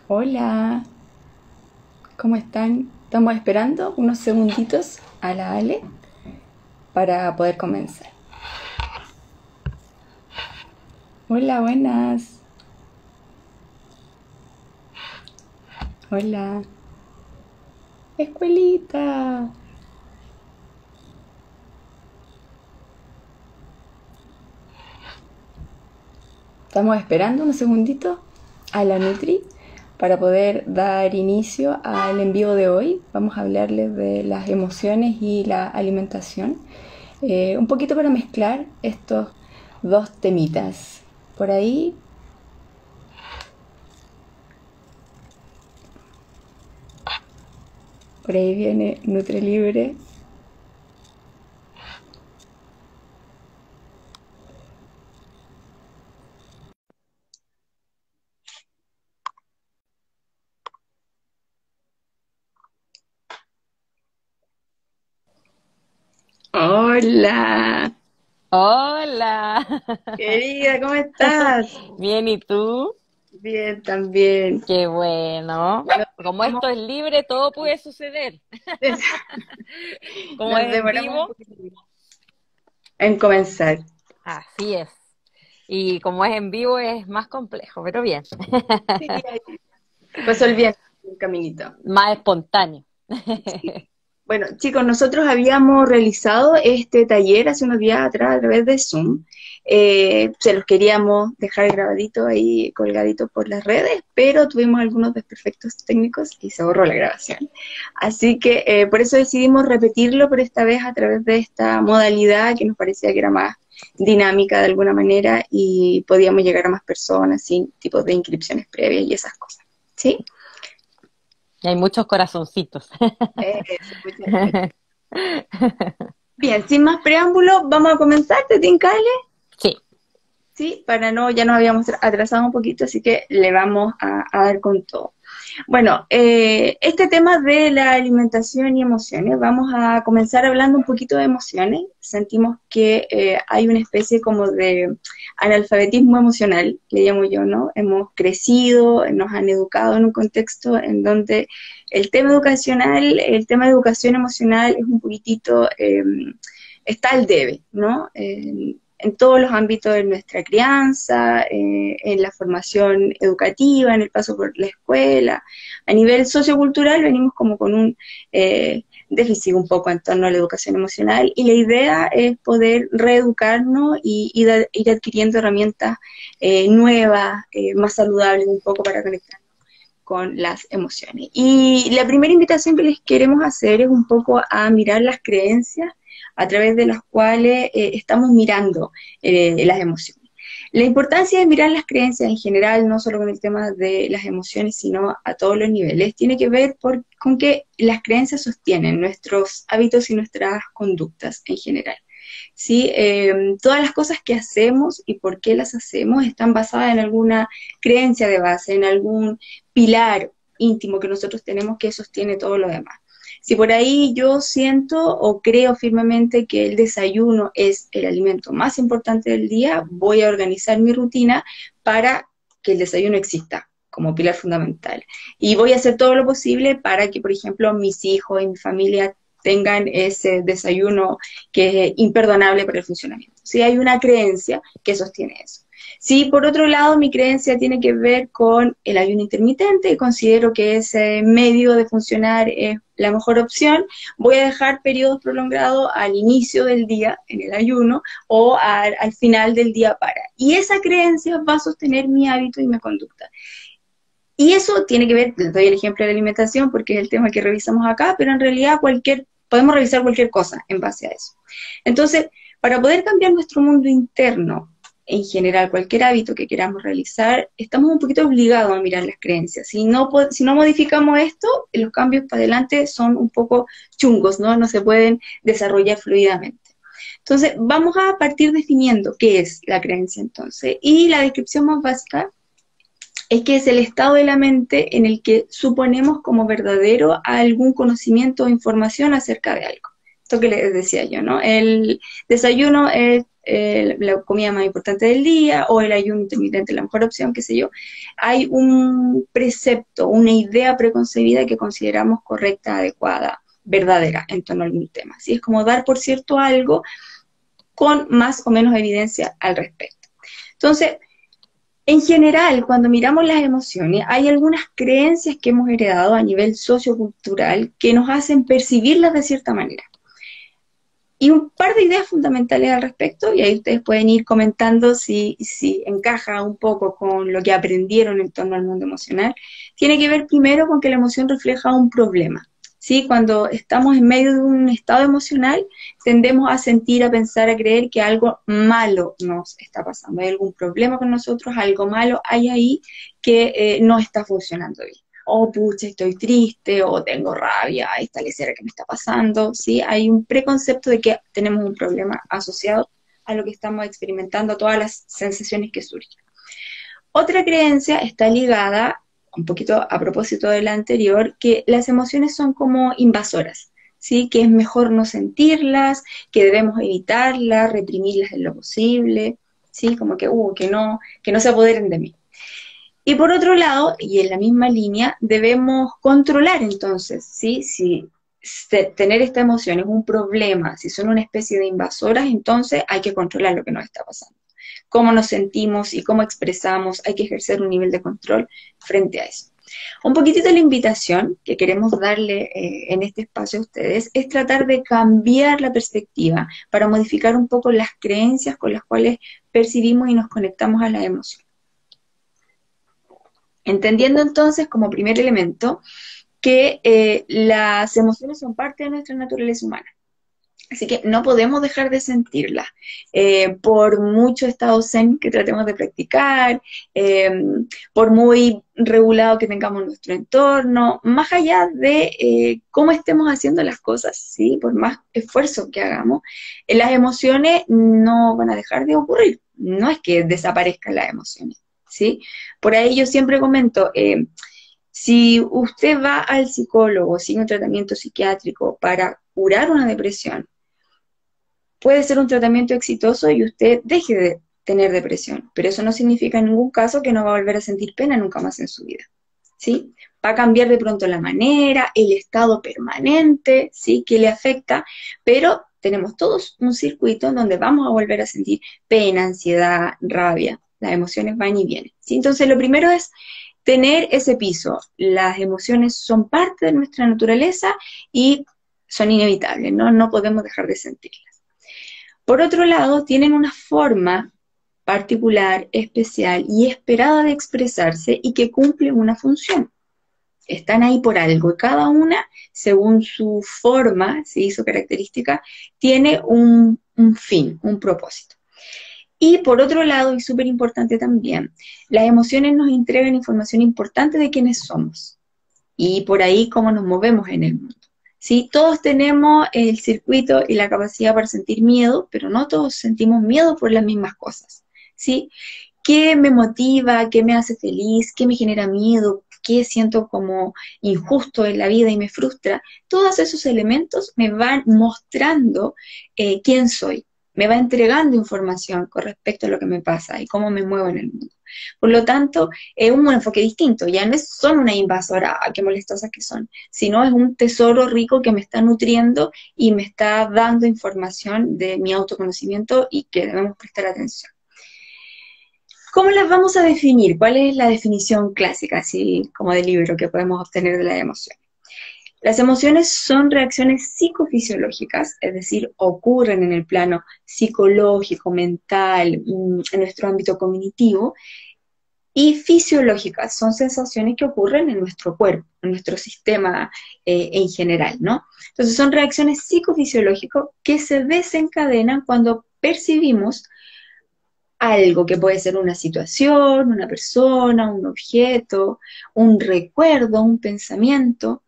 Hola, ¿cómo están? Estamos esperando unos segunditos a la Ale para poder comenzar. Hola, buenas. Hola. Escuelita. Estamos esperando unos segunditos a la Nutri para poder dar inicio al envío de hoy. Vamos a hablarles de las emociones y la alimentación. Un poquito para mezclar estos dos temitas. Por ahí, por ahí viene Nutri Libre. Hola, Hola, querida, ¿cómo estás? bien, ¿y tú? Bien, también. Qué bueno. Nos Como demoramos, esto es libre, todo puede suceder. Como nos es en demoramos un vivo, poquito en comenzar. así es. Y como es en vivo es más complejo, pero bien, Sí, ahí resolviendo el caminito. más espontáneo. Bueno, chicos, nosotros habíamos realizado este taller hace unos días atrás a través de Zoom. Se los queríamos dejar grabadito ahí, colgadito por las redes, pero tuvimos algunos desperfectos técnicos y se borró la grabación. Así que por eso decidimos repetirlo, pero esta vez a través de esta modalidad que nos parecía que era más dinámica de alguna manera y podíamos llegar a más personas sin tipos de inscripciones previas y esas cosas. ¿Sí? Y hay muchos corazoncitos. Eso, muchas gracias. Bien, sin más preámbulos, vamos a comenzar, ¿te tinca, Ale? Sí, Sí, para no, ya nos habíamos atrasado un poquito, así que le vamos a dar con todo. Bueno, este tema de la alimentación y emociones, vamos a comenzar hablando un poquito de emociones. Sentimos que hay una especie como de analfabetismo emocional, le llamo yo, ¿no? Hemos crecido, nos han educado en un contexto en donde el tema educacional, el tema de educación emocional es un poquitito, está al debe, ¿no? En todos los ámbitos de nuestra crianza, en la formación educativa, en el paso por la escuela. A nivel sociocultural venimos como con un déficit un poco en torno a la educación emocional y la idea es poder reeducarnos y ir adquiriendo herramientas nuevas, más saludables un poco para conectar con las emociones. Y la primera invitación que les queremos hacer es un poco a mirar las creencias a través de las cuales estamos mirando las emociones. La importancia de mirar las creencias en general, no solo con el tema de las emociones, sino a todos los niveles, tiene que ver con que las creencias sostienen nuestros hábitos y nuestras conductas en general. ¿Sí? Todas las cosas que hacemos y por qué las hacemos están basadas en alguna creencia de base, en algún pilar íntimo que nosotros tenemos que sostiene todo lo demás. Si por ahí yo siento o creo firmemente que el desayuno es el alimento más importante del día, voy a organizar mi rutina para que el desayuno exista como pilar fundamental. Y voy a hacer todo lo posible para que, por ejemplo, mis hijos y mi familia tengan ese desayuno que es imperdonable para el funcionamiento. Si hay una creencia que sostiene eso. Si por otro lado mi creencia tiene que ver con el ayuno intermitente y considero que ese medio de funcionar es la mejor opción, voy a dejar periodos prolongados al inicio del día en el ayuno o al final del día para. Y esa creencia va a sostener mi hábito y mi conducta. Y eso tiene que ver, les doy el ejemplo de la alimentación porque es el tema que revisamos acá, pero en realidad podemos revisar cualquier cosa en base a eso. Entonces, para poder cambiar nuestro mundo interno, en general, cualquier hábito que queramos realizar, estamos un poquito obligados a mirar las creencias. Si no modificamos esto, los cambios para adelante son un poco chungos, ¿no? No se pueden desarrollar fluidamente. Entonces, vamos a partir definiendo qué es la creencia entonces. Y la descripción más básica es que es el estado de la mente en el que suponemos como verdadero algún conocimiento o información acerca de algo. Esto que les decía yo, ¿no? El desayuno es la comida más importante del día, o el ayuno intermitente la mejor opción, qué sé yo. Hay un precepto, una idea preconcebida que consideramos correcta, adecuada, verdadera en torno a algún tema. ¿Sí? Es como dar por cierto algo con más o menos evidencia al respecto. Entonces, en general, cuando miramos las emociones, hay algunas creencias que hemos heredado a nivel sociocultural que nos hacen percibirlas de cierta manera. Y un par de ideas fundamentales al respecto, y ahí ustedes pueden ir comentando si encaja un poco con lo que aprendieron en torno al mundo emocional. Tiene que ver primero con que la emoción refleja un problema. ¿Sí? Cuando estamos en medio de un estado emocional, tendemos a sentir, a pensar, a creer que algo malo nos está pasando. Hay algún problema con nosotros, algo malo hay ahí que no está funcionando bien. Oh, pucha, estoy triste, o tengo rabia, esta lesera que me está pasando, ¿sí? Hay un preconcepto de que tenemos un problema asociado a lo que estamos experimentando, a todas las sensaciones que surgen. Otra creencia está ligada, un poquito a propósito de la anterior, que las emociones son como invasoras, ¿sí? Que es mejor no sentirlas, que debemos evitarlas, reprimirlas en lo posible, ¿sí? Como que no se apoderen de mí. Y por otro lado, y en la misma línea, debemos controlar entonces, ¿sí? Si tener esta emoción es un problema, si son una especie de invasoras, entonces hay que controlar lo que nos está pasando. Cómo nos sentimos y cómo expresamos, hay que ejercer un nivel de control frente a eso. Un poquitito la invitación que queremos darle en este espacio a ustedes es tratar de cambiar la perspectiva para modificar un poco las creencias con las cuales percibimos y nos conectamos a la emoción. Entendiendo entonces como primer elemento que las emociones son parte de nuestra naturaleza humana. Así que no podemos dejar de sentirlas. Por mucho estado zen que tratemos de practicar, por muy regulado que tengamos nuestro entorno, más allá de cómo estemos haciendo las cosas, ¿sí? Por más esfuerzo que hagamos, las emociones no van a dejar de ocurrir. No es que desaparezcan las emociones, ¿sí? Por ahí yo siempre comento, si usted va al psicólogo sin un tratamiento psiquiátrico para curar una depresión, puede ser un tratamiento exitoso y usted deje de tener depresión, pero eso no significa en ningún caso que no va a volver a sentir pena nunca más en su vida, ¿sí? Va a cambiar de pronto la manera, el estado permanente, ¿sí? Que le afecta, pero tenemos todos un circuito en donde vamos a volver a sentir pena, ansiedad, rabia, las emociones van y vienen, ¿sí? Entonces lo primero es tener ese piso, las emociones son parte de nuestra naturaleza y son inevitables, ¿no? No podemos dejar de sentirlas. Por otro lado, tienen una forma particular, especial y esperada de expresarse y que cumplen una función. Están ahí por algo y cada una, según su forma, ¿sí? Su característica, tiene un fin, un propósito. Y por otro lado, y súper importante también, las emociones nos entregan información importante de quiénes somos y por ahí cómo nos movemos en el mundo. ¿Sí? Todos tenemos el circuito y la capacidad para sentir miedo, pero no todos sentimos miedo por las mismas cosas, ¿sí? ¿Qué me motiva? ¿Qué me hace feliz? ¿Qué me genera miedo? ¿Qué siento como injusto en la vida y me frustra? Todos esos elementos me van mostrando quién soy, me va entregando información con respecto a lo que me pasa y cómo me muevo en el mundo. Por lo tanto, es un enfoque distinto, ya no son una invasora, qué molestosas que son, sino es un tesoro rico que me está nutriendo y me está dando información de mi autoconocimiento y que debemos prestar atención. ¿Cómo las vamos a definir? ¿Cuál es la definición clásica, así como de libro, que podemos obtener de las emociones? Las emociones son reacciones psicofisiológicas, es decir, ocurren en el plano psicológico, mental, en nuestro ámbito cognitivo, y fisiológicas, son sensaciones que ocurren en nuestro cuerpo, en nuestro sistema en general, ¿no? Entonces son reacciones psicofisiológicas que se desencadenan cuando percibimos algo que puede ser una situación, una persona, un objeto, un recuerdo, un pensamiento,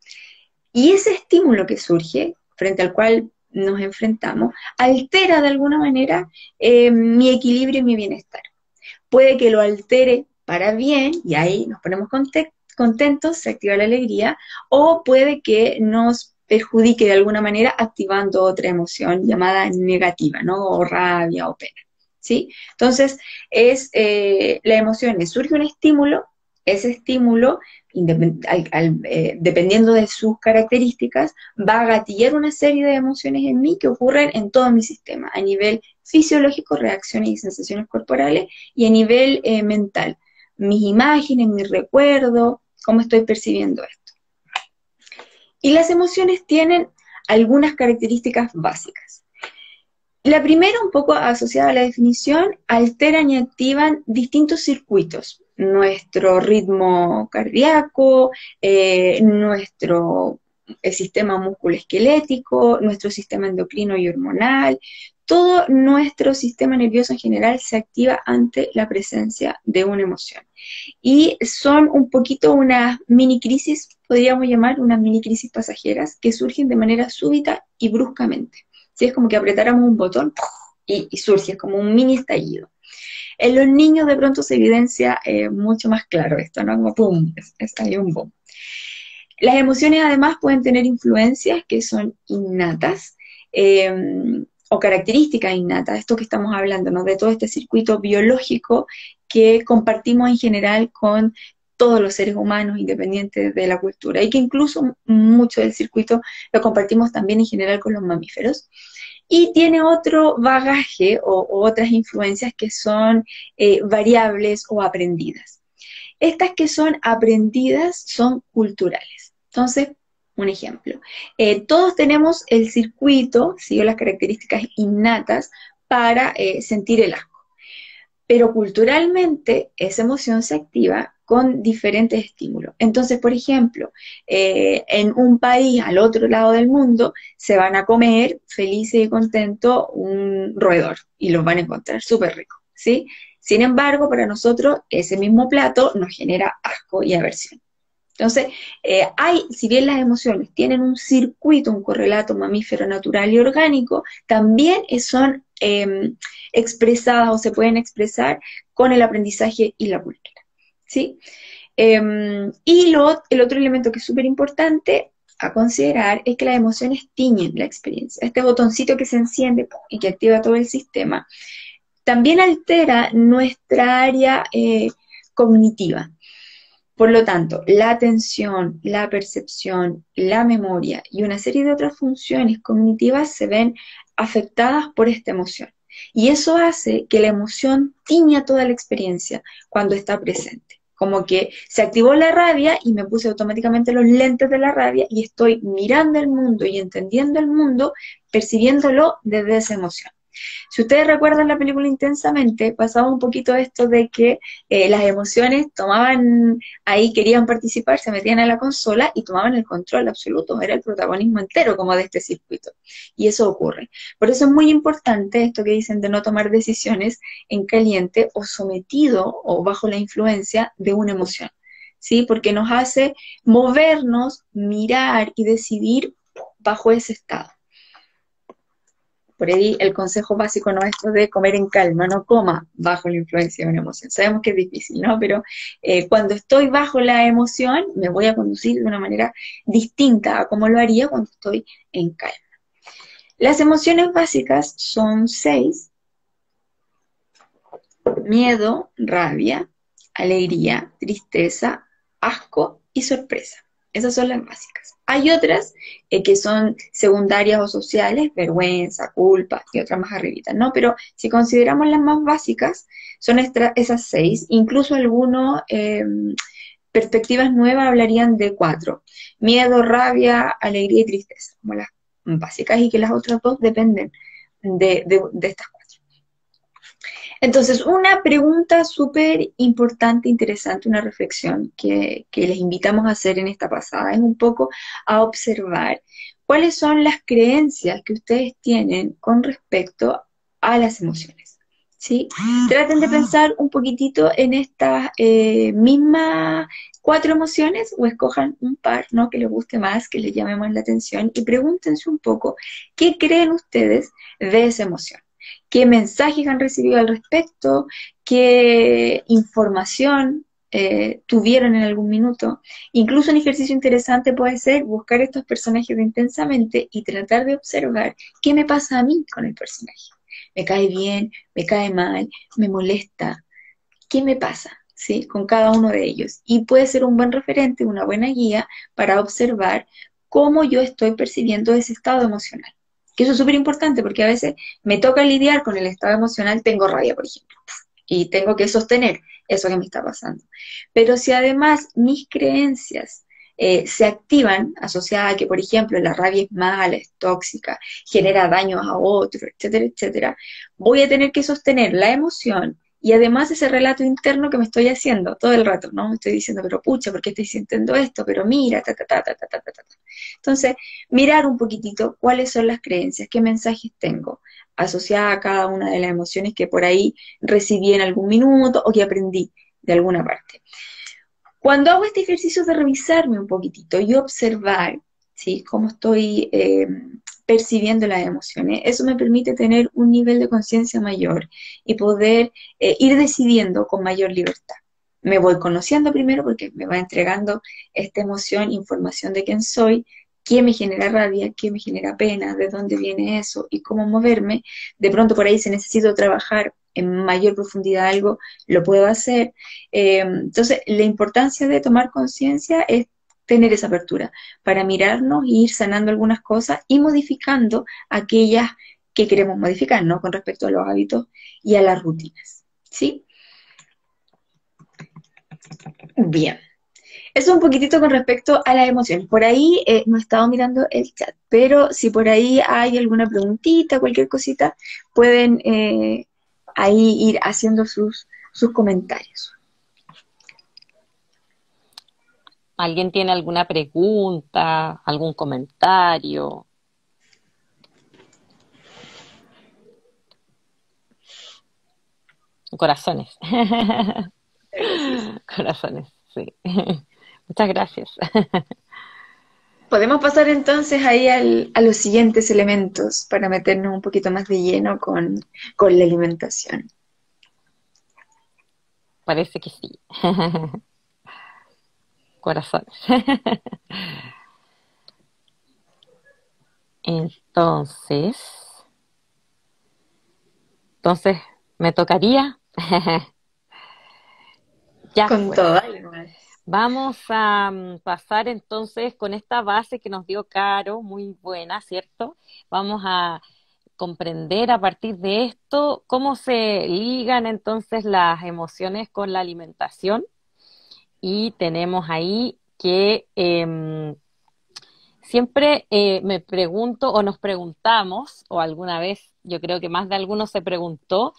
y ese estímulo que surge, frente al cual nos enfrentamos, altera de alguna manera mi equilibrio y mi bienestar. Puede que lo altere para bien, y ahí nos ponemos contentos, se activa la alegría, o puede que nos perjudique de alguna manera activando otra emoción llamada negativa, ¿no? O rabia o pena. ¿sí? Entonces, la emoción surge un estímulo, ese estímulo, dependiendo de sus características, va a gatillar una serie de emociones en mí que ocurren en todo mi sistema, a nivel fisiológico, reacciones y sensaciones corporales, y a nivel mental, mis imágenes, mis recuerdos, cómo estoy percibiendo esto. Y las emociones tienen algunas características básicas. La primera, un poco asociada a la definición, alteran y activan distintos circuitos. Nuestro ritmo cardíaco, nuestro sistema musculoesquelético, nuestro sistema endocrino y hormonal, todo nuestro sistema nervioso en general se activa ante la presencia de una emoción. Y son un poquito unas mini crisis, podríamos llamar unas mini crisis pasajeras, que surgen de manera súbita y bruscamente. ¿Sí? Es como que apretáramos un botón y surge, es como un mini estallido. En los niños de pronto se evidencia mucho más claro esto, ¿no? Como ¡pum! Es ahí un boom. Las emociones además pueden tener influencias que son innatas o características innatas, esto que estamos hablando, ¿no? De todo este circuito biológico que compartimos en general con todos los seres humanos, independientes de la cultura, y que incluso mucho del circuito lo compartimos también en general con los mamíferos. Y tiene otro bagaje o otras influencias que son variables o aprendidas. Estas que son aprendidas son culturales. Entonces, un ejemplo. Todos tenemos el circuito, ¿sí? O las características innatas para sentir el asco. Pero culturalmente esa emoción se activa con diferentes estímulos. Entonces, por ejemplo, en un país al otro lado del mundo se van a comer felices y contentos un roedor y los van a encontrar súper ricos, ¿sí? Sin embargo, para nosotros ese mismo plato nos genera asco y aversión. Entonces, si bien las emociones tienen un circuito, un correlato mamífero natural y orgánico, también son expresadas o se pueden expresar con el aprendizaje y la cultura, ¿sí? Y el otro elemento que es súper importante a considerar es que las emociones tiñen la experiencia. Este botoncito que se enciende y que activa todo el sistema, también altera nuestra área cognitiva. Por lo tanto, la atención, la percepción, la memoria y una serie de otras funciones cognitivas se ven afectadas por esta emoción. Y eso hace que la emoción tiña toda la experiencia cuando está presente. Como que se activó la rabia y me puse automáticamente los lentes de la rabia y estoy mirando el mundo y entendiendo el mundo, percibiéndolo desde esa emoción. Si ustedes recuerdan la película Intensamente, pasaba un poquito esto de que las emociones tomaban, ahí querían participar, se metían a la consola y tomaban el control absoluto, era el protagonismo entero como de este circuito. Y eso ocurre. Por eso es muy importante esto que dicen de no tomar decisiones en caliente o sometido o bajo la influencia de una emoción, ¿sí? Porque nos hace movernos, mirar y decidir bajo ese estado. Por ahí el consejo básico no es esto de comer en calma, no coma bajo la influencia de una emoción. Sabemos que es difícil, ¿no? Pero cuando estoy bajo la emoción, me voy a conducir de una manera distinta a como lo haría cuando estoy en calma. Las emociones básicas son 6: miedo, rabia, alegría, tristeza, asco y sorpresa. Esas son las básicas. Hay otras que son secundarias o sociales, vergüenza, culpa y otras más arribitas, ¿no? Pero si consideramos las más básicas, son esas 6, incluso algunos perspectivas nuevas hablarían de 4. Miedo, rabia, alegría y tristeza, como las básicas, y que las otras 2 dependen de estas 4. Entonces, una pregunta súper importante, interesante, una reflexión que les invitamos a hacer en esta pasada es un poco a observar cuáles son las creencias que ustedes tienen con respecto a las emociones, ¿sí? Traten de pensar un poquitito en estas mismas 4 emociones o escojan un par, ¿no? Que les guste más, que les llame más la atención y pregúntense un poco qué creen ustedes de esa emoción. ¿Qué mensajes han recibido al respecto? ¿Qué información tuvieron en algún minuto? Incluso un ejercicio interesante puede ser buscar estos personajes de Intensamente y tratar de observar qué me pasa a mí con el personaje. me cae bien, me cae mal, me molesta, ¿qué me pasa? ¿Sí? Con cada uno de ellos. Y puede ser un buen referente, una buena guía para observar cómo yo estoy percibiendo ese estado emocional. Que eso es súper importante porque a veces me toca lidiar con el estado emocional, tengo rabia, por ejemplo, y tengo que sostener eso que me está pasando. Pero si además mis creencias se activan asociadas a que, por ejemplo, la rabia es mala, es tóxica, genera daños a otros, etcétera, etcétera, voy a tener que sostener la emoción y además ese relato interno que me estoy haciendo todo el rato, ¿no? Me estoy diciendo, pero pucha, ¿por qué estoy sintiendo esto? Pero mira, ta, ta, ta, ta, ta, ta, ta, ta. Entonces, mirar un poquitito cuáles son las creencias, qué mensajes tengo asociadas a cada una de las emociones que por ahí recibí en algún minuto o que aprendí de alguna parte. Cuando hago este ejercicio de revisarme un poquitito y observar, ¿sí? Cómo estoy percibiendo las emociones, eso me permite tener un nivel de conciencia mayor y poder ir decidiendo con mayor libertad. Me voy conociendo primero porque me va entregando esta emoción, información de quién soy, qué me genera rabia, qué me genera pena, de dónde viene eso y cómo moverme. De pronto por ahí si necesito trabajar en mayor profundidad algo, lo puedo hacer. Entonces, la importancia de tomar conciencia es tener esa apertura para mirarnos e ir sanando algunas cosas y modificando aquellas que queremos modificar, ¿no? Con respecto a los hábitos y a las rutinas, ¿sí? Bien. Eso un poquitito con respecto a las emociones. Por ahí no he estado mirando el chat, pero si por ahí hay alguna preguntita, cualquier cosita, pueden ahí ir haciendo sus comentarios. ¿Alguien tiene alguna pregunta, algún comentario? Corazones. Corazones, sí. Muchas gracias. Podemos pasar entonces ahí a los siguientes elementos para meternos un poquito más de lleno con la alimentación. Parece que sí. Corazones. Entonces, entonces, me tocaría. Ya, Con pues. todo, dale nomás. Vamos a pasar entonces con esta base que nos dio Caro, muy buena, ¿cierto? Vamos a comprender a partir de esto cómo se ligan entonces las emociones con la alimentación y tenemos ahí que siempre me pregunto o nos preguntamos, o alguna vez yo creo que más de alguno se preguntó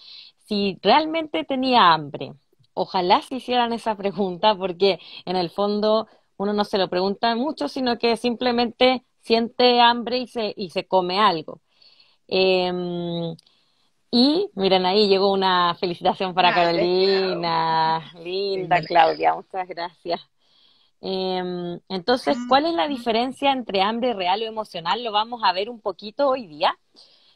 si realmente tenía hambre. Ojalá se hicieran esa pregunta porque en el fondo uno no se lo pregunta mucho, sino que simplemente siente hambre y se come algo. Eh, y miren, ahí llegó una felicitación para Dale, Clau. Carolina. Linda, Linda la Clau. Claudia, muchas gracias. Entonces, ¿cuál es la diferencia entre hambre real o emocional? Lo vamos a ver un poquito hoy día.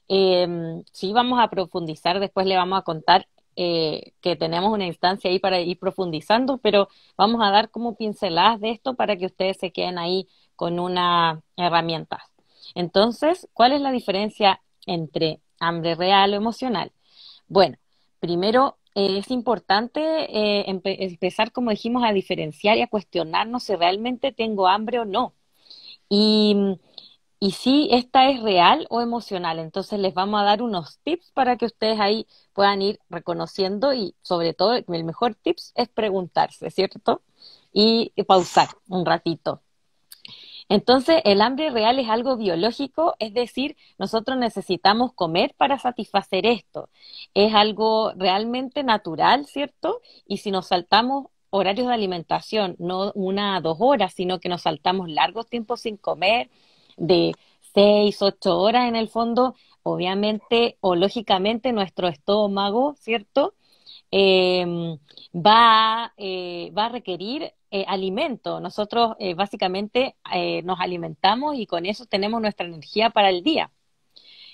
Sí, vamos a profundizar, después le vamos a contar que tenemos una instancia ahí para ir profundizando, pero vamos a dar como pinceladas de esto para que ustedes se queden ahí con una herramienta. Entonces, ¿cuál es la diferencia entre hambre real o emocional? Bueno, primero es importante empezar, como dijimos, a diferenciar y a cuestionarnos si realmente tengo hambre o no. Y, y si esta es real o emocional. Entonces les vamos a dar unos tips para que ustedes ahí puedan ir reconociendo y sobre todo el mejor tips es preguntarse, ¿cierto? Y pausar un ratito. Entonces, el hambre real es algo biológico, es decir, nosotros necesitamos comer para satisfacer esto. Es algo realmente natural, ¿cierto? Y si nos saltamos horarios de alimentación, no 1 a 2 horas, sino que nos saltamos largos tiempos sin comer, de 6, 8 horas en el fondo, obviamente o lógicamente nuestro estómago, ¿cierto? Va a requerir alimento. Nosotros básicamente nos alimentamos y con eso tenemos nuestra energía para el día.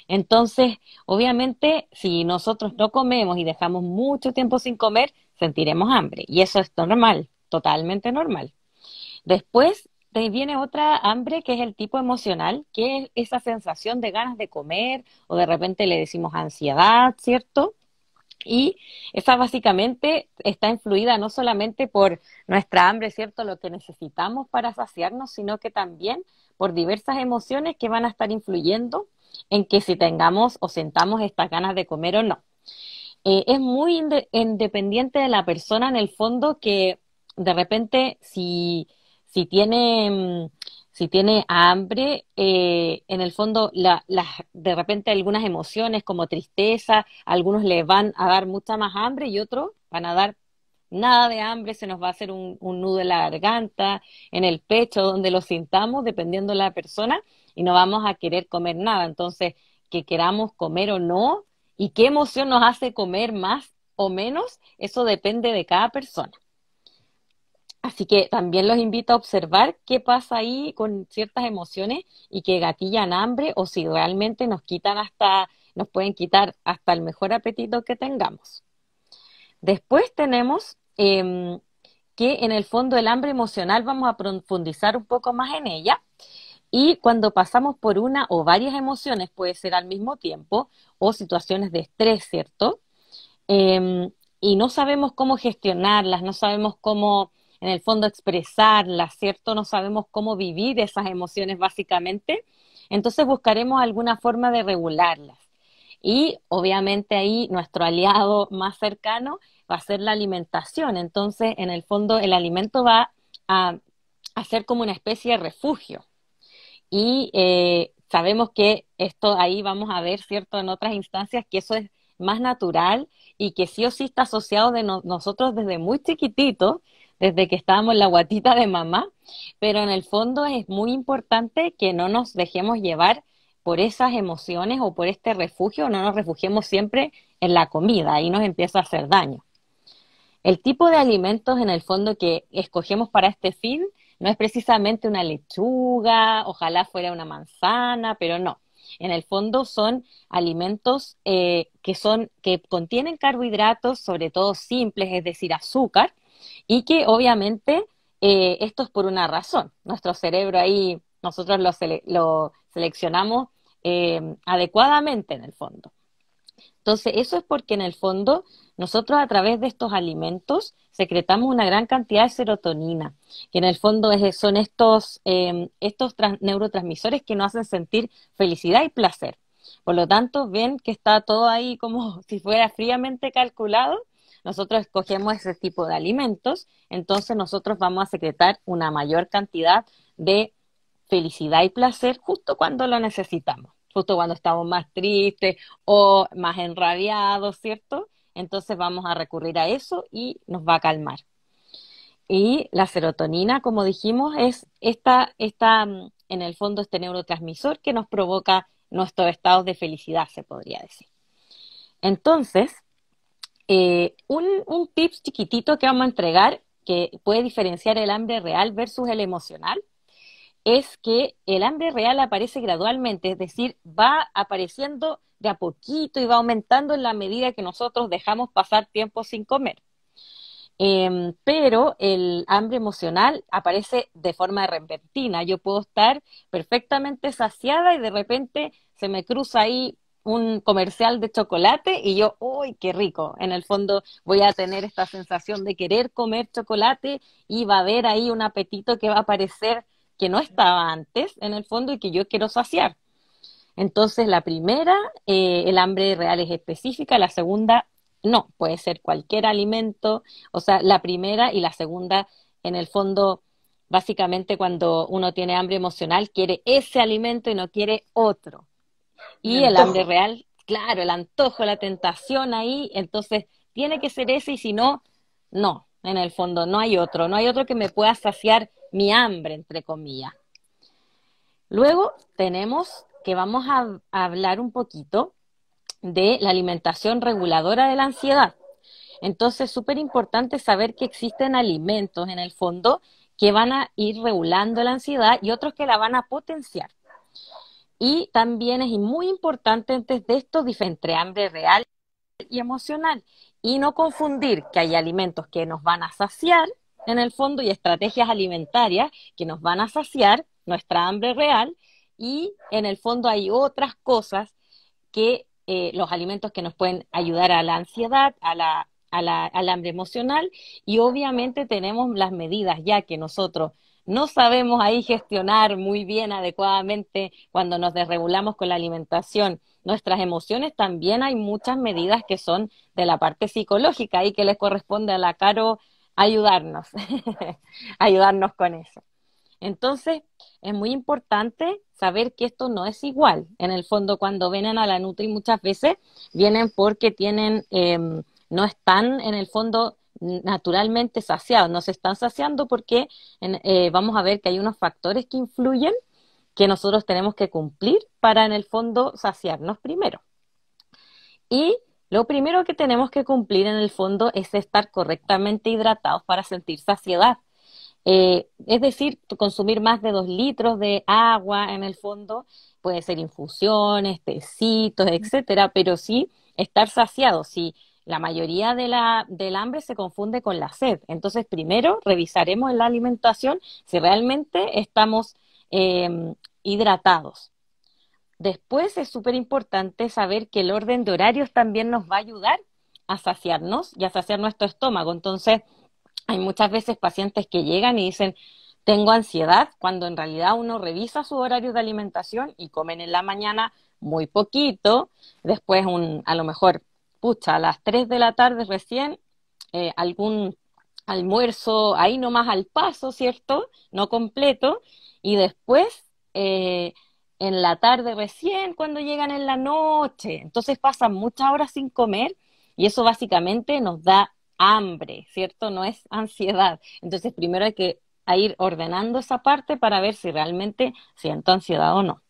Entonces, obviamente, si nosotros no comemos y dejamos mucho tiempo sin comer, sentiremos hambre. Y eso es normal, totalmente normal. Después, te viene otra hambre que es el tipo emocional, que es esa sensación de ganas de comer o de repente le decimos ansiedad, ¿cierto? Y esa básicamente está influida no solamente por nuestra hambre, ¿cierto? Lo que necesitamos para saciarnos, sino que también por diversas emociones que van a estar influyendo en que si tengamos o sentamos estas ganas de comer o no. Es muy independiente de la persona en el fondo que de repente si tiene, si tiene hambre, en el fondo de repente algunas emociones como tristeza, algunos le van a dar mucha más hambre y otros van a dar nada de hambre, se nos va a hacer un nudo en la garganta, en el pecho, donde lo sintamos, dependiendo de la persona, y no vamos a querer comer nada. Entonces, que queramos comer o no, y qué emoción nos hace comer más o menos, eso depende de cada persona. Así que también los invito a observar qué pasa ahí con ciertas emociones y que gatillan hambre o si realmente nos pueden quitar hasta el mejor apetito que tengamos. Después tenemos que en el fondo el hambre emocional vamos a profundizar un poco más en ella y cuando pasamos por una o varias emociones, puede ser al mismo tiempo, o situaciones de estrés, ¿cierto? Y no sabemos cómo gestionarlas, no sabemos cómo en el fondo expresarlas, ¿cierto? No sabemos cómo vivir esas emociones básicamente, entonces buscaremos alguna forma de regularlas. Y obviamente ahí nuestro aliado más cercano va a ser la alimentación. Entonces, en el fondo, el alimento va a ser como una especie de refugio. Y sabemos que esto ahí vamos a ver, ¿cierto? En otras instancias que eso es más natural y que sí o sí está asociado de nosotros desde muy chiquititos, desde que estábamos en la guatita de mamá, pero en el fondo es muy importante que no nos dejemos llevar por esas emociones o por este refugio, no nos refugiemos siempre en la comida, ahí nos empieza a hacer daño. El tipo de alimentos en el fondo que escogemos para este fin no es precisamente una lechuga, ojalá fuera una manzana, pero no. En el fondo son alimentos que contienen carbohidratos, sobre todo simples, es decir, azúcar, y que obviamente esto es por una razón. Nuestro cerebro ahí, nosotros lo seleccionamos adecuadamente en el fondo. Entonces, eso es porque en el fondo nosotros a través de estos alimentos secretamos una gran cantidad de serotonina, que en el fondo son estos neurotransmisores que nos hacen sentir felicidad y placer. Por lo tanto, ven que está todo ahí como si fuera fríamente calculado. Nosotros escogemos ese tipo de alimentos, entonces nosotros vamos a secretar una mayor cantidad de felicidad y placer justo cuando lo necesitamos, justo cuando estamos más tristes o más enrabiados, ¿cierto? Entonces vamos a recurrir a eso y nos va a calmar. Y la serotonina, como dijimos, es en el fondo este neurotransmisor que nos provoca nuestros estados de felicidad, se podría decir. Entonces, un tips chiquitito que vamos a entregar que puede diferenciar el hambre real versus el emocional es que el hambre real aparece gradualmente, es decir, va apareciendo de a poquito y va aumentando en la medida que nosotros dejamos pasar tiempo sin comer. Pero el hambre emocional aparece de forma repentina. Yo puedo estar perfectamente saciada y de repente se me cruza ahí un comercial de chocolate y yo, ¡uy, qué rico! En el fondo voy a tener esta sensación de querer comer chocolate y va a haber ahí un apetito que va a aparecer que no estaba antes en el fondo y que yo quiero saciar. Entonces, la primera, el hambre real es específica, la segunda, no, puede ser cualquier alimento, o sea, la primera y la segunda, en el fondo, básicamente cuando uno tiene hambre emocional, quiere ese alimento y no quiere otro. El Y el hambre antojo. real, claro, el antojo, la tentación ahí, entonces tiene que ser ese y si no, no, en el fondo no hay otro, no hay otro que me pueda saciar mi hambre, entre comillas. Luego tenemos que vamos a hablar un poquito de la alimentación reguladora de la ansiedad. Entonces, súper importante saber que existen alimentos en el fondo que van a ir regulando la ansiedad y otros que la van a potenciar. Y también es muy importante antes de esto diferenciar entre hambre real y emocional y no confundir que hay alimentos que nos van a saciar, en el fondo y estrategias alimentarias que nos van a saciar nuestra hambre real y en el fondo hay otras cosas que los alimentos que nos pueden ayudar a la ansiedad, al hambre emocional y obviamente tenemos las medidas ya que nosotros no sabemos ahí gestionar muy bien adecuadamente cuando nos desregulamos con la alimentación. Nuestras emociones también hay muchas medidas que son de la parte psicológica y que les corresponde a la Caro ayudarnos, ayudarnos con eso. Entonces, es muy importante saber que esto no es igual. En el fondo, cuando vienen a la Nutri muchas veces vienen porque tienen, no están en el fondo naturalmente saciados, no se están saciando porque vamos a ver que hay unos factores que influyen que nosotros tenemos que cumplir para en el fondo saciarnos primero. Y lo primero que tenemos que cumplir en el fondo es estar correctamente hidratados para sentir saciedad. Es decir, consumir más de 2 litros de agua en el fondo, puede ser infusiones, tecitos, etcétera, pero sí estar saciado. Si la mayoría del hambre se confunde con la sed, entonces primero revisaremos en la alimentación si realmente estamos hidratados. Después es súper importante saber que el orden de horarios también nos va a ayudar a saciarnos y a saciar nuestro estómago. Entonces, hay muchas veces pacientes que llegan y dicen, tengo ansiedad, cuando en realidad uno revisa sus horarios de alimentación y comen en la mañana muy poquito, después a lo mejor, pucha, a las 3 de la tarde recién, algún almuerzo ahí nomás al paso, ¿cierto? No completo, y después en la tarde recién, cuando llegan en la noche, entonces pasan muchas horas sin comer y eso básicamente nos da hambre, ¿cierto? No es ansiedad. Entonces, primero hay que ir ordenando esa parte para ver si realmente siento ansiedad o no.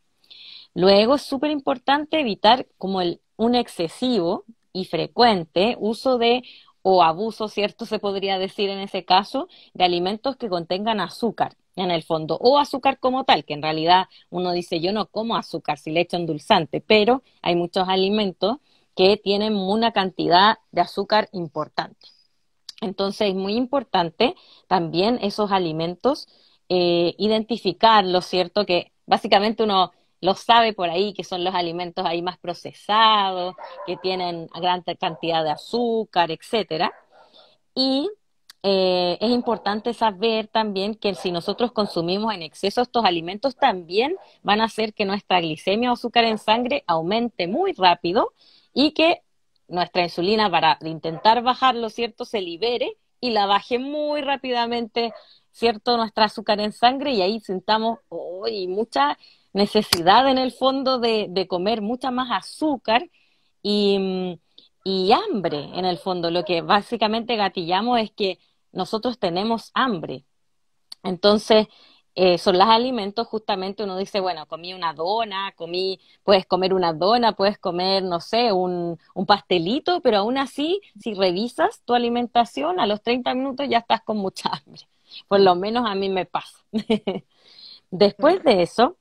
Luego es súper importante evitar como un excesivo y frecuente uso de, o abuso, ¿cierto? Se podría decir en ese caso, de alimentos que contengan azúcar en el fondo, o azúcar como tal, que en realidad uno dice yo no como azúcar si le echo endulzante, pero hay muchos alimentos que tienen una cantidad de azúcar importante. Entonces es muy importante también esos alimentos identificarlos, ¿cierto? Que básicamente uno los sabe por ahí, que son los alimentos ahí más procesados, que tienen gran cantidad de azúcar, etcétera. Y es importante saber también que si nosotros consumimos en exceso estos alimentos, también van a hacer que nuestra glicemia o azúcar en sangre aumente muy rápido y que nuestra insulina para intentar bajarlo, ¿cierto?, se libere y la baje muy rápidamente, ¿cierto?, nuestra azúcar en sangre y ahí sintamos mucha necesidad en el fondo de comer mucha más azúcar y, y hambre en el fondo. Lo que básicamente gatillamos es que nosotros tenemos hambre. Entonces, son los alimentos, justamente uno dice, bueno, comí una dona, puedes comer una dona, puedes comer, no sé, un pastelito, pero aún así, si revisas tu alimentación, a los 30 minutos ya estás con mucha hambre. Por lo menos a mí me pasa. Después de eso,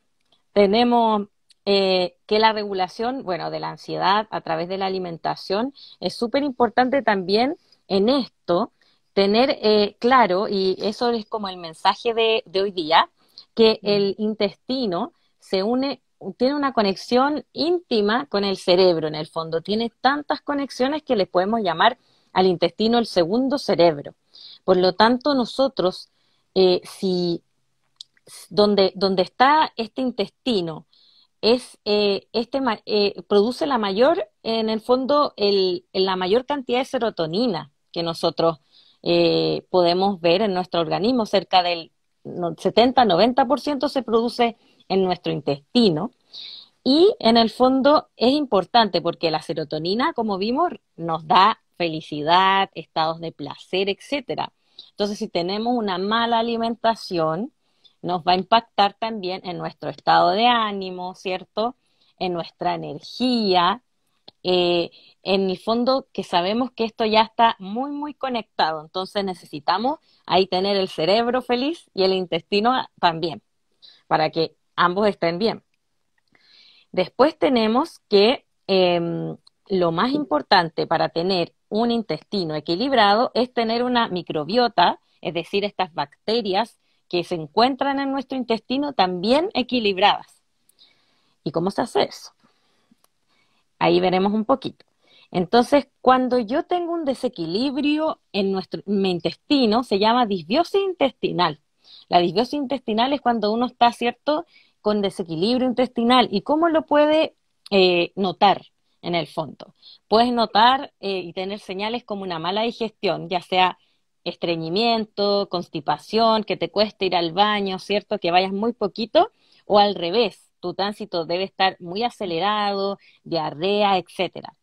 tenemos que la regulación, bueno, de la ansiedad a través de la alimentación es súper importante también en esto, tener claro, y eso es como el mensaje de hoy día, que el intestino tiene una conexión íntima con el cerebro en el fondo, tiene tantas conexiones que le podemos llamar al intestino el segundo cerebro. Por lo tanto, nosotros, si donde está este intestino, produce la mayor, en el fondo, la mayor cantidad de serotonina que nosotros podemos ver en nuestro organismo, cerca del 70-90% se produce en nuestro intestino. Y en el fondo es importante porque la serotonina, como vimos, nos da felicidad, estados de placer, etcétera. Entonces, si tenemos una mala alimentación, nos va a impactar también en nuestro estado de ánimo, ¿cierto? En nuestra energía, en el fondo que sabemos que esto ya está muy, muy conectado, entonces necesitamos ahí tener el cerebro feliz y el intestino también, para que ambos estén bien. Después tenemos que lo más importante para tener un intestino equilibrado es tener una microbiota es decir, estas bacterias que se encuentran en nuestro intestino también equilibradas. ¿Y cómo se hace eso? Ahí veremos un poquito. Entonces, cuando yo tengo un desequilibrio en mi intestino, se llama disbiosis intestinal. La disbiosis intestinal es cuando uno está, ¿cierto?, con desequilibrio intestinal. ¿Y cómo lo puede notar en el fondo? Puedes notar y tener señales como una mala digestión, ya sea estreñimiento, constipación, que te cueste ir al baño, ¿cierto?, que vayas muy poquito, o al revés, tu tránsito debe estar muy acelerado, diarrea, etcétera.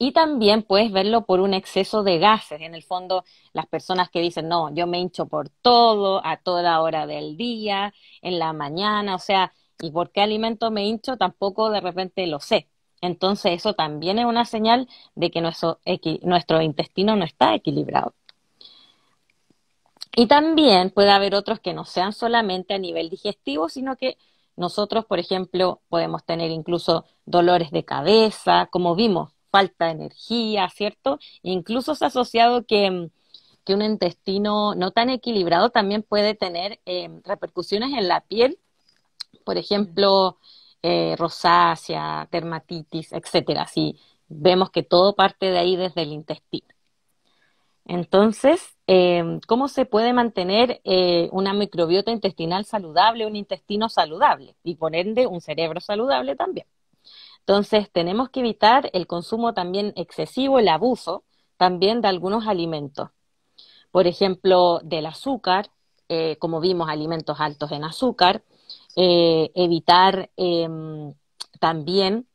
Y también puedes verlo por un exceso de gases. En el fondo, las personas que dicen, no, yo me hincho por todo, a toda hora del día, en la mañana, o sea, ¿y por qué alimento me hincho? Tampoco de repente lo sé. Entonces, eso también es una señal de que nuestro intestino no está equilibrado. Y también puede haber otros que no sean solamente a nivel digestivo, sino que nosotros, por ejemplo, podemos tener incluso dolores de cabeza, como vimos, falta de energía, ¿cierto? Incluso se ha asociado que un intestino no tan equilibrado también puede tener repercusiones en la piel, por ejemplo, rosácea, dermatitis, etcétera. Si vemos que todo parte de ahí desde el intestino. Entonces, ¿cómo se puede mantener una microbiota intestinal saludable, un intestino saludable y por ende un cerebro saludable también? Entonces, tenemos que evitar el consumo también excesivo, el abuso también de algunos alimentos. Por ejemplo, del azúcar, como vimos, alimentos altos en azúcar, evitar también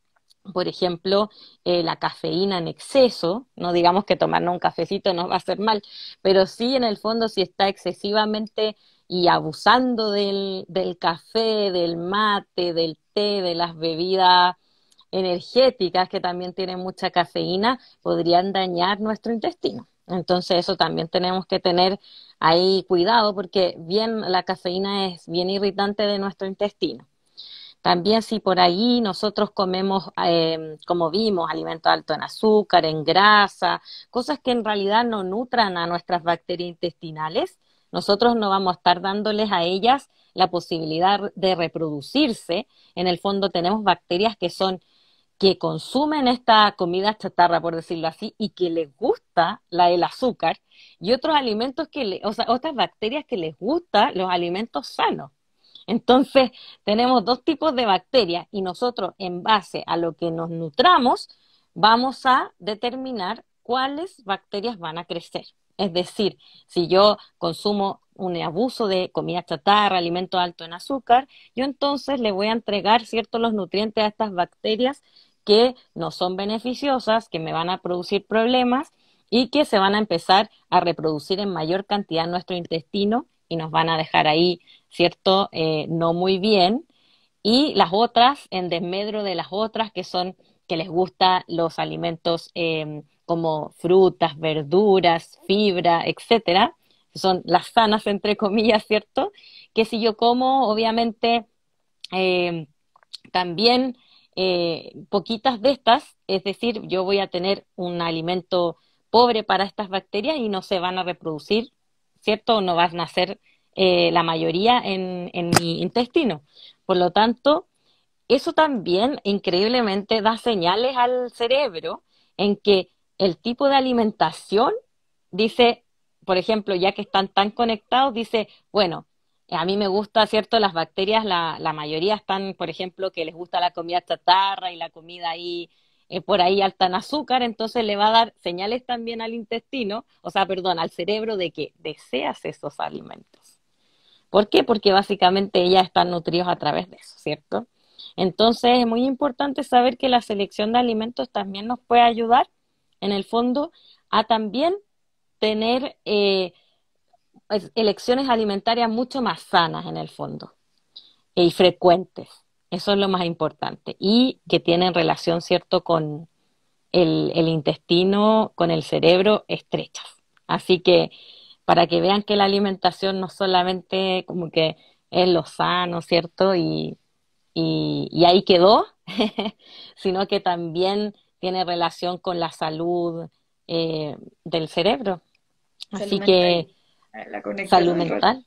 por ejemplo, la cafeína en exceso, no digamos que tomarnos un cafecito nos va a hacer mal, pero sí en el fondo si está excesivamente y abusando del café, del mate, del té, de las bebidas energéticas que también tienen mucha cafeína, podrían dañar nuestro intestino. Entonces eso también tenemos que tener ahí cuidado porque bien la cafeína es bien irritante de nuestro intestino. También si por ahí nosotros comemos, como vimos, alimentos altos en azúcar, en grasa, cosas que en realidad no nutran a nuestras bacterias intestinales, nosotros no vamos a estar dándoles a ellas la posibilidad de reproducirse. En el fondo tenemos bacterias que consumen esta comida chatarra, por decirlo así, y que les gusta el azúcar, y otros alimentos o sea, otras bacterias que les gustan los alimentos sanos. Entonces, tenemos dos tipos de bacterias y nosotros, en base a lo que nos nutramos, vamos a determinar cuáles bacterias van a crecer. Es decir, si yo consumo un abuso de comida chatarra, alimento alto en azúcar, yo entonces le voy a entregar ciertos los nutrientes a estas bacterias que no son beneficiosas, que me van a producir problemas y que se van a empezar a reproducir en mayor cantidad en nuestro intestino y nos van a dejar ahí, ¿cierto? No muy bien. Y las otras, en desmedro de las otras, que les gustan los alimentos como frutas, verduras, fibra, etcétera, que son las sanas, entre comillas, ¿cierto? Que si yo como, obviamente, eh, también poquitas de estas, es decir, yo voy a tener un alimento pobre para estas bacterias y no se van a reproducir, ¿cierto? No van a nacer la mayoría en mi intestino. Por lo tanto, eso también increíblemente da señales al cerebro en que el tipo de alimentación dice, por ejemplo, ya que están tan conectados, dice, bueno, a mí me gusta, ¿cierto? Las bacterias, la mayoría están, por ejemplo, que les gusta la comida chatarra y la comida ahí, por ahí alta en azúcar, entonces le va a dar señales también al intestino, o sea, perdón, al cerebro de que deseas esos alimentos. ¿Por qué? Porque básicamente ellas están nutridos a través de eso, ¿cierto? Entonces es muy importante saber que la selección de alimentos también nos puede ayudar, en el fondo, a también tener elecciones alimentarias mucho más sanas, en el fondo, y frecuentes. Eso es lo más importante. Y que tienen relación, ¿cierto?, con el intestino, con el cerebro, estrechas. Así que para que vean que la alimentación no solamente como que es lo sano, ¿cierto? Y ahí quedó, sino que también tiene relación con la salud del cerebro. Salud Así mental. que La conexión salud al rato. mental.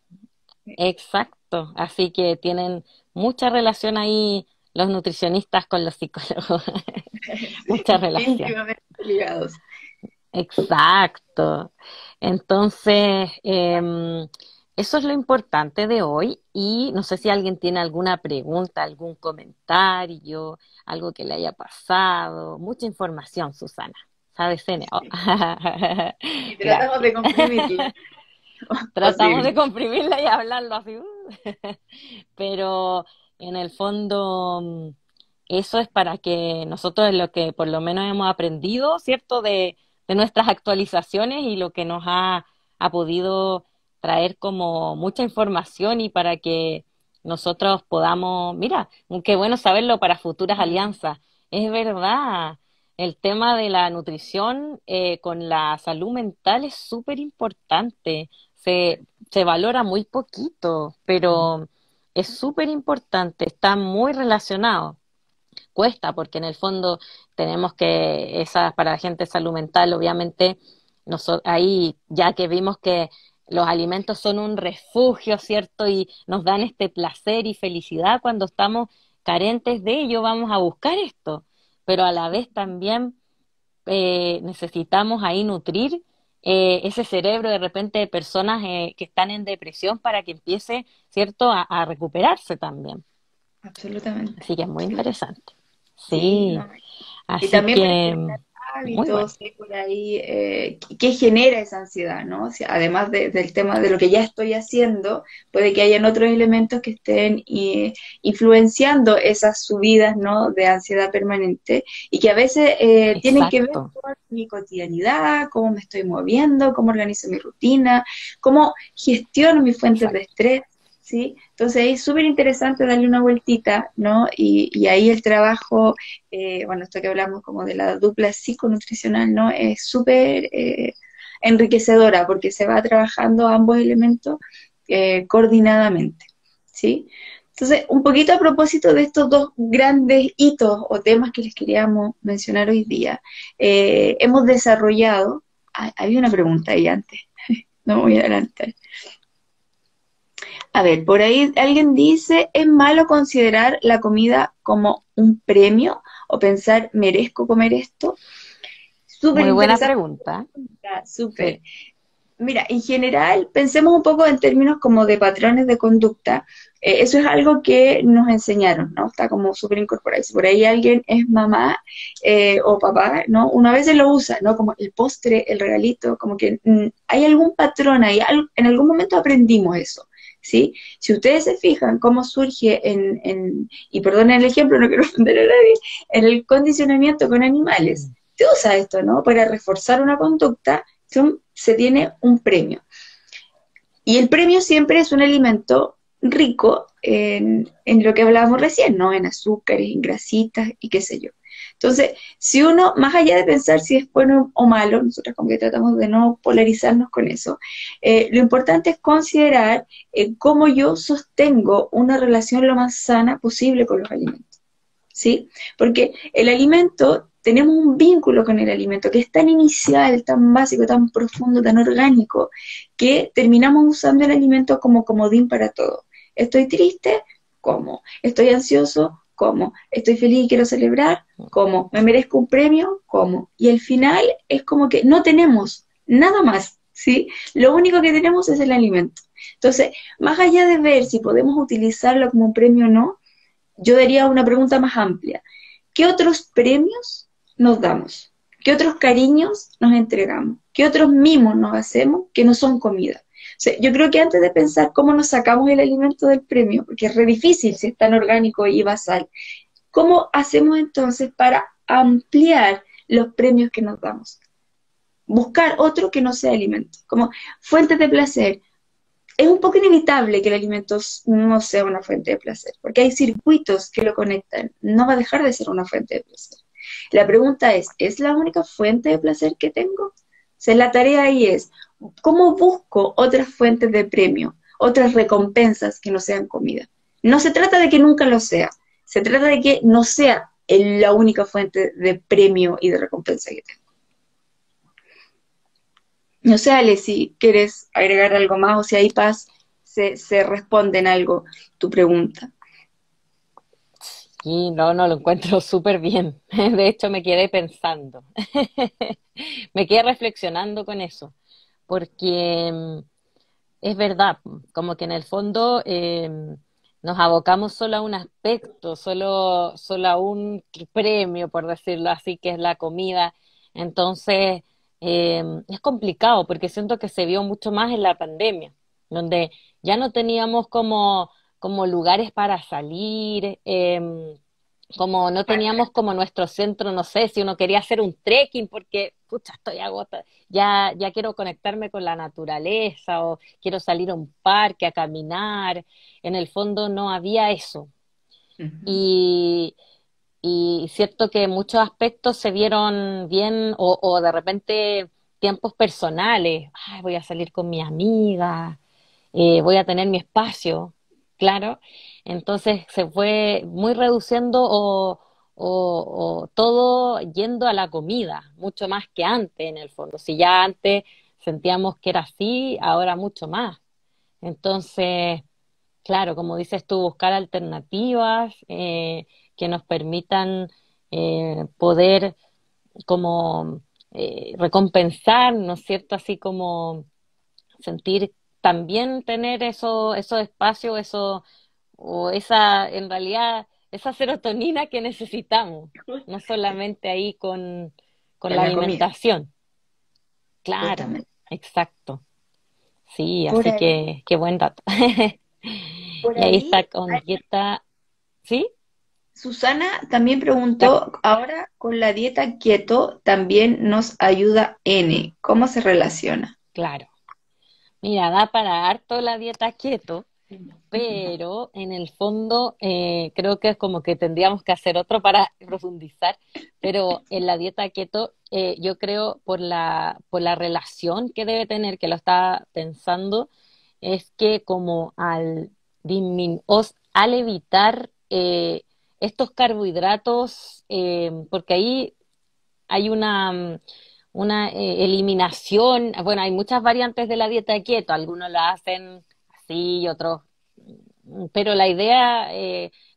Exacto. Así que tienen mucha relación ahí los nutricionistas con los psicólogos. Sí, Mucha relación. íntimamente ligados. Exacto. Entonces, eso es lo importante de hoy y no sé si alguien tiene alguna pregunta, algún comentario, algo que le haya pasado. Mucha información, Susana. ¿Sabes, CNO? Sí. Y tratamos Gracias. de comprimirla Tratamos de posible. comprimirla y hablarlo así. Pero en el fondo, eso es para que nosotros lo que por lo menos hemos aprendido, ¿cierto? De nuestras actualizaciones y lo que nos ha podido traer como mucha información y para que nosotros podamos, mira, qué bueno saberlo para futuras Mm. alianzas. Es verdad, el tema de la nutrición con la salud mental es súper importante. Se valora muy poquito, Mm. pero es súper importante, está muy relacionado. Cuesta, porque en el fondo tenemos que, esas para la gente de salud mental, obviamente, ahí ya que vimos que los alimentos son un refugio, ¿cierto? Y nos dan este placer y felicidad cuando estamos carentes de ello, vamos a buscar esto, pero a la vez también necesitamos ahí nutrir ese cerebro de repente de personas que están en depresión para que empiece, ¿cierto?, a recuperarse también. Absolutamente. Así que es muy Sí, interesante. sí, Sí, no. Y así también para que generar muy bueno. hábitos, ¿sí? Por ahí, ¿qué genera esa ansiedad, no? O sea, además del tema de lo que ya estoy haciendo, puede que hayan otros elementos que estén influenciando esas subidas, ¿no? De ansiedad permanente y que a veces tienen que ver Exacto. con mi cotidianidad, cómo me estoy moviendo, cómo organizo mi rutina, cómo gestiono mis fuentes de Exacto. estrés. ¿Sí? Entonces ahí es súper interesante darle una vueltita, ¿no? Y ahí el trabajo bueno, esto que hablamos como de la dupla psiconutricional, ¿no? Es súper enriquecedora porque se va trabajando ambos elementos coordinadamente, ¿sí? Entonces, un poquito a propósito de estos dos grandes hitos o temas que les queríamos mencionar hoy día, hemos desarrollado, había una pregunta ahí antes, no me voy a adelantar. A ver, por ahí alguien dice, ¿es malo considerar la comida como un premio o pensar, merezco comer esto? Súper Muy buena interesante, pregunta. súper. Sí, Mira, en general, pensemos un poco en términos como de patrones de conducta. Eso es algo que nos enseñaron, ¿no? Está como súper incorporado. Si por ahí alguien es mamá o papá, ¿no? Una vez se lo usa, ¿no? Como el postre, el regalito, como que hay algún patrón ahí, en algún momento aprendimos eso, ¿sí? Si ustedes se fijan cómo surge y perdonen el ejemplo, no quiero ofender a nadie, en el condicionamiento con animales, se usa esto, ¿no? Para reforzar una conducta se tiene un premio. Y el premio siempre es un alimento rico en lo que hablábamos recién, ¿no? En azúcares, en grasitas y qué sé yo. Entonces, si uno, más allá de pensar si es bueno o malo, nosotros como que tratamos de no polarizarnos con eso, lo importante es considerar cómo yo sostengo una relación lo más sana posible con los alimentos. ¿Sí? Porque el alimento, tenemos un vínculo con el alimento que es tan inicial, tan básico, tan profundo, tan orgánico, que terminamos usando el alimento como comodín para todo. Estoy triste, como. Estoy ansioso, como. Estoy feliz y quiero celebrar, como. Me merezco un premio, como. Y al final es como que no tenemos nada más, ¿sí? Lo único que tenemos es el alimento. Entonces, más allá de ver si podemos utilizarlo como un premio o no, yo daría una pregunta más amplia. ¿Qué otros premios nos damos? ¿Qué otros cariños nos entregamos? ¿Qué otros mimos nos hacemos que no son comida? O sea, yo creo que antes de pensar cómo nos sacamos el alimento del premio, porque es re difícil si es tan orgánico y basal, ¿cómo hacemos entonces para ampliar los premios que nos damos? Buscar otro que no sea alimento, como fuentes de placer, es un poco inevitable que el alimento no sea una fuente de placer, porque hay circuitos que lo conectan, no va a dejar de ser una fuente de placer. La pregunta ¿es la única fuente de placer que tengo? O sea, la tarea ahí es, ¿cómo busco otras fuentes de premio, otras recompensas que no sean comida? No se trata de que nunca lo sea, se trata de que no sea la única fuente de premio y de recompensa que tengo. No sé, Ale, si quieres agregar algo más o si ahí se responde en algo tu pregunta. Y no, no lo encuentro súper bien. De hecho, me quedé pensando. Me quedé reflexionando con eso, porque es verdad, como que en el fondo nos abocamos solo a un aspecto, solo a un premio, por decirlo así, que es la comida. Entonces, es complicado porque siento que se vio mucho más en la pandemia, donde ya no teníamos como lugares para salir, como no teníamos como nuestro centro, no sé, si uno quería hacer un trekking porque, pucha, estoy agotada, ya quiero conectarme con la naturaleza o quiero salir a un parque a caminar. En el fondo no había eso. Ujú. Y, y cierto que muchos aspectos se vieron bien o de repente tiempos personales. Ay, voy a salir con mi amiga, voy a tener mi espacio, claro. Entonces se fue muy reduciendo o todo yendo a la comida, mucho más que antes en el fondo. Si ya antes sentíamos que era así, ahora mucho más. Entonces, claro, como dices tú, buscar alternativas que nos permitan poder como recompensar, ¿no es cierto? Así como sentir también tener esos espacios, o esa, en realidad, esa serotonina que necesitamos, no solamente ahí con En la la comida, alimentación. Claro, justamente. exacto. Sí, Por así ahí, que qué buen dato. por Y ahí ahí, está con dieta, ¿sí? Susana también Ya, preguntó, ahora con la dieta keto también nos ayuda N. ¿Cómo se relaciona? claro. Mira, da para harto la dieta keto, pero en el fondo creo que es como que tendríamos que hacer otro para profundizar, pero en la dieta keto yo creo por la relación que debe tener, que lo está pensando, es que como al evitar estos carbohidratos, porque ahí hay una eliminación, bueno, hay muchas variantes de la dieta keto, algunos la hacen así y otros, pero la idea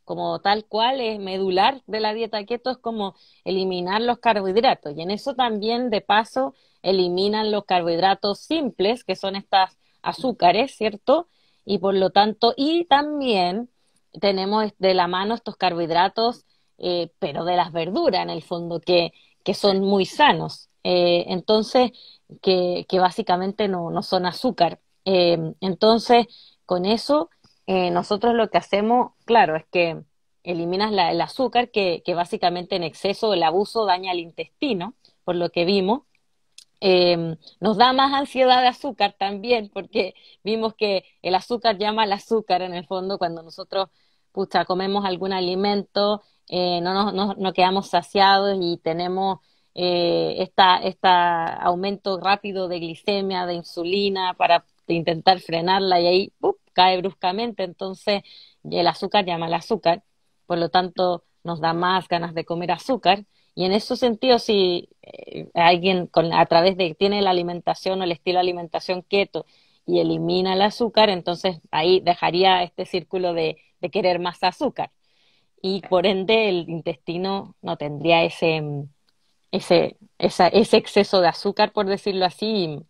como tal cual es medular de la dieta keto es como eliminar los carbohidratos y en eso también de paso eliminan los carbohidratos simples, que son estas azúcares, ¿cierto? Y por lo tanto, y también tenemos de la mano estos carbohidratos, pero de las verduras en el fondo, que son muy sanos. Entonces, que básicamente no son azúcar. Entonces, con eso, nosotros lo que hacemos, claro, es que eliminas el azúcar, que básicamente en exceso el abuso daña el intestino, por lo que vimos. Nos da más ansiedad de azúcar también, porque vimos que el azúcar llama al azúcar en el fondo cuando nosotros, pucha, comemos algún alimento, no quedamos saciados y tenemos esta aumento rápido de glicemia, de insulina para intentar frenarla y ahí ¡pup! Cae bruscamente. Entonces, el azúcar llama al azúcar, por lo tanto, nos da más ganas de comer azúcar. Y en ese sentido, si alguien a través de tiene la alimentación o el estilo de alimentación keto y elimina el azúcar, entonces ahí dejaría este círculo de querer más azúcar. Y por ende el intestino no tendría ese exceso de azúcar, por decirlo así,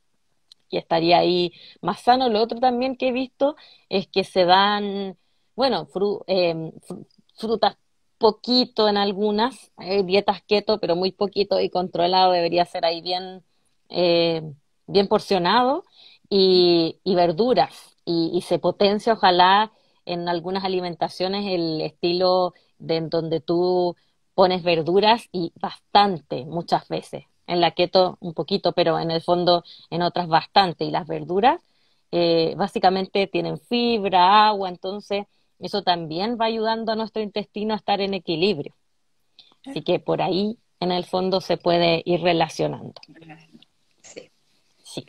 y estaría ahí más sano. Lo otro también que he visto es que se dan, bueno, frutas poquito en algunas, dietas keto, pero muy poquito y controlado, debería ser ahí eh, bien porcionado, y verduras, y se potencia ojalá en algunas alimentaciones el estilo en donde tú pones verduras y bastante, muchas veces. En la keto un poquito, pero en el fondo en otras bastante. Y las verduras básicamente tienen fibra, agua, entonces eso también va ayudando a nuestro intestino a estar en equilibrio. Así que por ahí en el fondo se puede ir relacionando. Sí. Sí.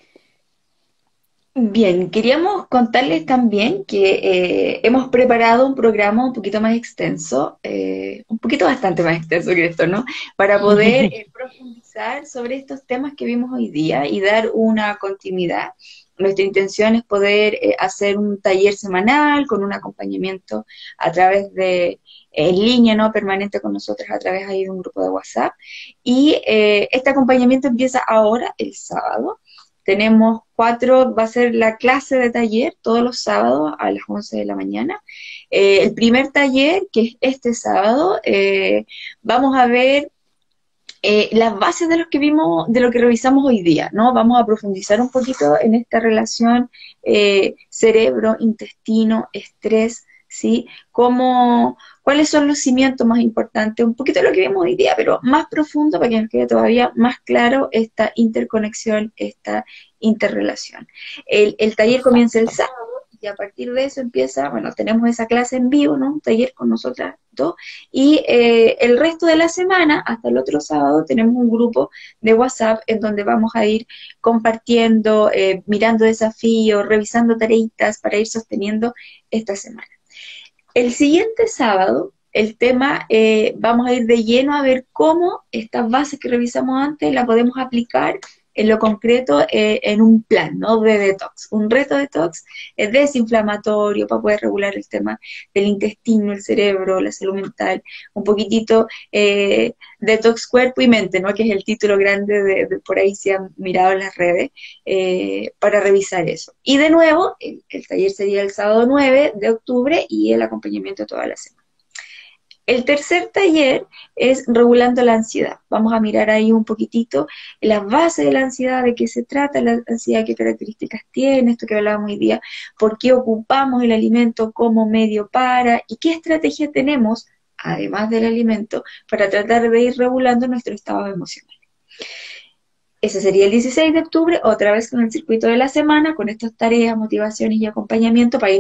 Bien, queríamos contarles también que hemos preparado un programa un poquito más extenso, un poquito bastante más extenso que esto, ¿no? Para poder profundizar sobre estos temas que vimos hoy día y dar una continuidad. Nuestra intención es poder hacer un taller semanal con un acompañamiento a través de, en línea, ¿no? Permanente con nosotros a través ahí de un grupo de WhatsApp. Y este acompañamiento empieza ahora, el sábado. Tenemos cuatro, va a ser la clase de taller todos los sábados a las 11 de la mañana. El primer taller, que es este sábado, vamos a ver las bases de lo que vimos, de lo que revisamos hoy día, ¿no? Vamos a profundizar un poquito en esta relación cerebro, intestino, estrés, ¿sí? ¿Cuáles son los cimientos más importantes? Un poquito de lo que vimos hoy día, pero más profundo para que nos quede todavía más claro esta interconexión, esta interrelación. El taller comienza el Exacto. sábado y a partir de eso empieza, bueno, tenemos esa clase en vivo, ¿no? Un taller con nosotras dos y el resto de la semana, hasta el otro sábado, tenemos un grupo de WhatsApp en donde vamos a ir compartiendo, mirando desafíos, revisando tareitas para ir sosteniendo esta semana. El siguiente sábado, el tema, vamos a ir de lleno a ver cómo estas bases que revisamos antes las podemos aplicar en lo concreto en un plan, ¿no? De detox. Un reto detox es desinflamatorio para poder regular el tema del intestino, el cerebro, la salud mental, un poquitito detox cuerpo y mente, ¿no? Que es el título grande de por ahí si han mirado en las redes, para revisar eso. Y de nuevo, el taller sería el sábado 9 de octubre y el acompañamiento toda la semana. El tercer taller es regulando la ansiedad. Vamos a mirar ahí un poquitito la base de la ansiedad, de qué se trata la ansiedad, qué características tiene, esto que hablábamos hoy día, por qué ocupamos el alimento como medio para y qué estrategia tenemos, además del alimento, para tratar de ir regulando nuestro estado emocional. Ese sería el 16 de octubre, otra vez con el circuito de la semana, con estas tareas, motivaciones y acompañamiento para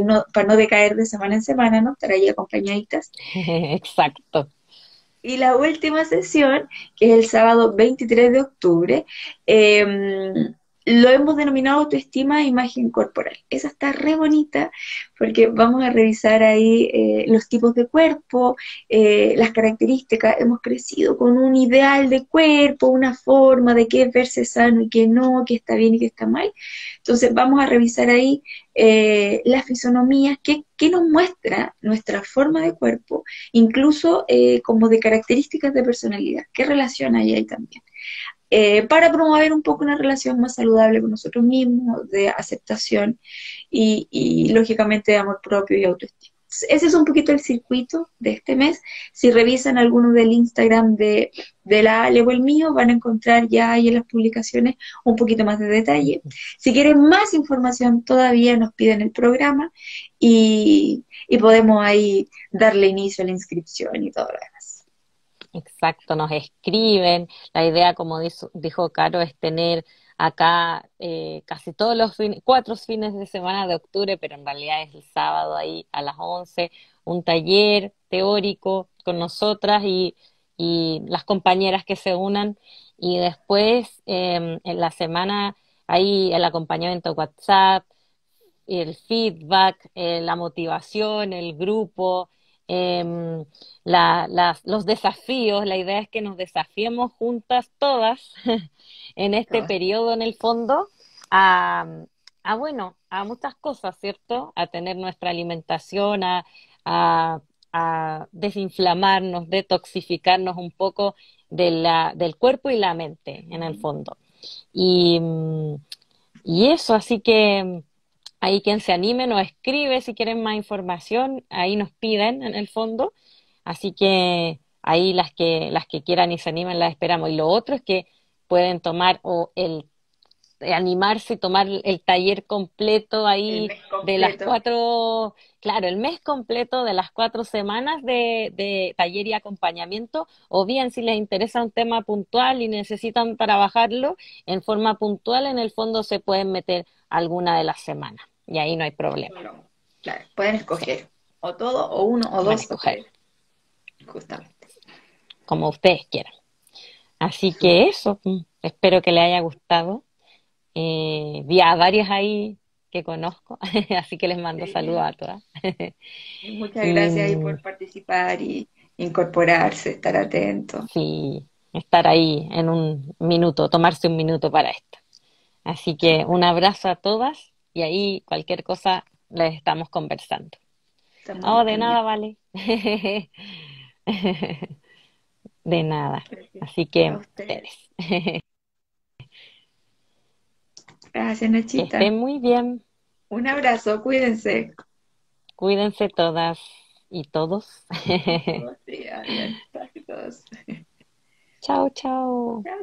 no decaer de semana en semana, ¿no? Estar ahí acompañaditas. Exacto. Y la última sesión, que es el sábado 23 de octubre, eh, lo hemos denominado autoestima e imagen corporal. Esa está re bonita porque vamos a revisar ahí los tipos de cuerpo, las características. Hemos crecido con un ideal de cuerpo, una forma de qué es verse sano y qué no, qué está bien y qué está mal. Entonces vamos a revisar ahí las fisonomías, qué nos muestra nuestra forma de cuerpo, incluso como de características de personalidad, qué relación hay ahí también. Para promover un poco una relación más saludable con nosotros mismos, de aceptación lógicamente de amor propio y autoestima. Ese es un poquito el circuito de este mes. Si revisan alguno del Instagram de la Ale o el mío, van a encontrar ya ahí en las publicaciones un poquito más de detalle. Si quieren más información, todavía nos piden el programa y podemos ahí darle inicio a la inscripción y todo lo demás. Exacto, nos escriben. La idea, como dijo Caro, es tener acá casi todos los 4 fines de semana de octubre, pero en realidad es el sábado ahí a las 11, un taller teórico con nosotras y las compañeras que se unan. Y después en la semana ahí el acompañamiento WhatsApp, el feedback, la motivación, el grupo, em, los desafíos. La idea es que nos desafiemos juntas todas en este periodo, en el fondo, a, bueno, a muchas cosas, ¿cierto? A tener nuestra alimentación, a, a desinflamarnos, detoxificarnos un poco del cuerpo y la mente, en el fondo. Y, y eso, así que ahí quien se anime nos escribe si quieren más información, ahí nos piden en el fondo, así que ahí las que quieran y se animen las esperamos. Y lo otro es que pueden tomar o animarse y tomar el taller completo El ahí mes de las completo. 4, claro, el mes completo de las 4 semanas de taller y acompañamiento, o bien si les interesa un tema puntual y necesitan trabajarlo en forma puntual, en el fondo se pueden meter alguna de las semanas y ahí no hay problema. Claro, claro, pueden Sí, escoger o todo, o uno, o pueden dos, o escoger tres, justamente. como ustedes quieran. Así que Súper. eso, espero que les haya gustado. Vi a varios ahí que conozco, así que les mando saludos Sí. a todas. Y muchas Y gracias ahí por participar y incorporarse, estar atento. sí, estar ahí en un minuto, tomarse un minuto para esto. Así que un abrazo a todas y ahí cualquier cosa les estamos conversando. Estamos Oh, ahí de nada, pendientes. vale. De nada. Gracias Así a que ustedes. Gracias, que estén Nachita. muy bien. Un abrazo, cuídense. Cuídense todas y todos. Todos, sí, adiós. Todos. Chao, chao. Chao.